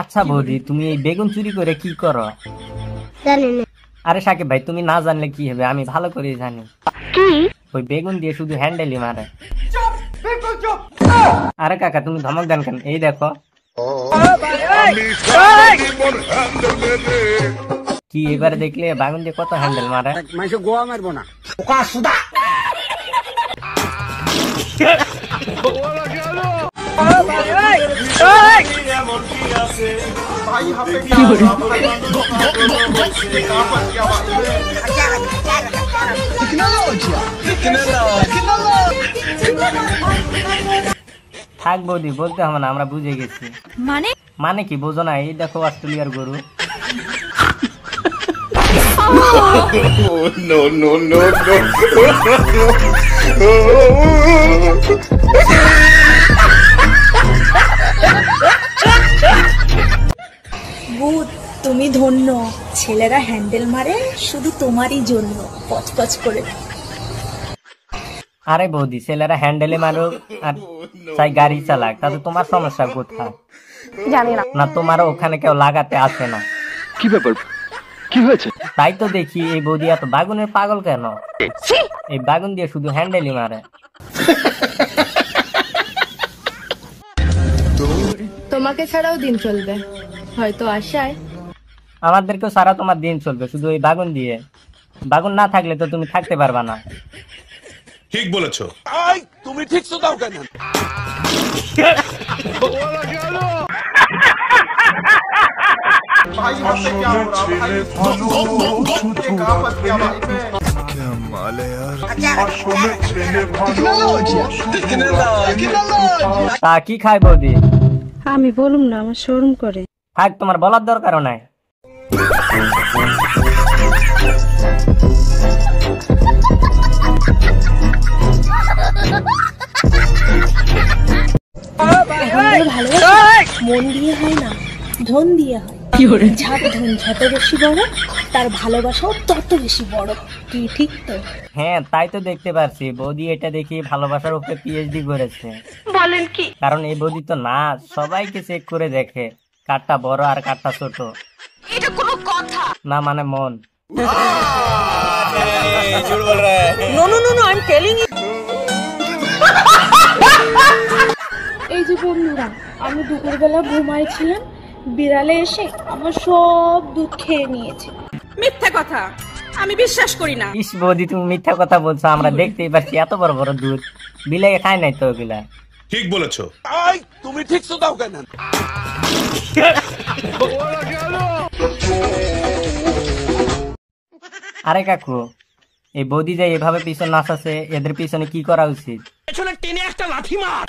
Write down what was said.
আচ্ছা বৌদি, তুমি এই বেগুন চুরি করে কি করো? আরে সাকিব ভাই, তুমি না জানলে কি হবে, আমি ভালো করে জানি। ওই বেগুন দিয়ে শুধু হ্যান্ডেলই মারে। আরে কাকা, তুমি ধমক দেন কেন? এই দেখো কি, এবারে দেখলে বেগুন দিয়ে কত হ্যান্ডেল মারে। গোয়া মারবো না। থাক বৌদি, বলতে হবে না, আমরা বুঝে গেছি। মানে কি বোঝো না? এই দেখো অস্ট্রেলিয়ার গরু। তুমি ধন্য, ছেলেরা হ্যান্ডেল মারে শুধু তোমারই জন্য, পচপচ করে। আরে বৌদি, ছেলেরা হ্যান্ডেলে মারুক আর চাই গাড়ি চালাক, তাতে তোমার সমস্যা কোথায়? জানি না, তোমার ওখানে কেউ লাগাতে আসে না। কি ব্যাপার, কি হয়েছে? তাই তো দেখি এই বৌদি এত বাগুনের পাগল কেন? এই বাগুন দিয়ে শুধু হ্যান্ডেলই মারে। তোমাকে ছাড়াও দিন চলবে হয়তো আশায়। আমাদেরকেও সারা তোমার দিন চলবে শুধু এই বাগুন দিয়ে। বাগুন না থাকলে তো তুমি থাকতে পারবা না। ঠিক বলেছো। তুমি ঠিক তো দাও কেন? তা কি খায় বৌদি? আমি বলুম না, আমার শরম করে। থাক, তোমার বলার দরকারও নাই। মন দিয়ে হয় না, ধন দিয়ে হয়। যার ধন যত বেশি বড়, তার ভালোবাসাও তত বেশি বড়। কি ঠিক তো? হ্যাঁ, তাই তো দেখতে পাচ্ছি বৌদি এটা দেখি ভালোবাসার উপরে পিএইচডি করেছে। বলেন কি? কারণ এই বৌদি তো না সবাইকে চেক করে দেখে, কারটা বড় আর কারটা ছোট। এটা কোনো কথা না মানে মন। No no no no, I am telling you. এই যে বন্ধুরা, আমি দুপুরবেলা ঘুমাইছিলাম, বিড়ালে এসে আমার সব দুধ খেয়ে নিয়েছে। মিথ্যা কথা, আমি বিশ্বাস করি না। ইস বৌদি, তুমি মিথ্যা কথা বলছো, আমরা দেখতেই পাচ্ছি এত বড় বড় দুধ। বিলাই খায় নাই তো ওগুলা। ঠিক বলেছো। তুমি ঠিক তো দাও কেন? আরে কাকু, এই বৌদি যে এভাবে পিছনে নাচাছে, এদের পিছনে কি করা উচিত? টেনে একটা লাথি মার।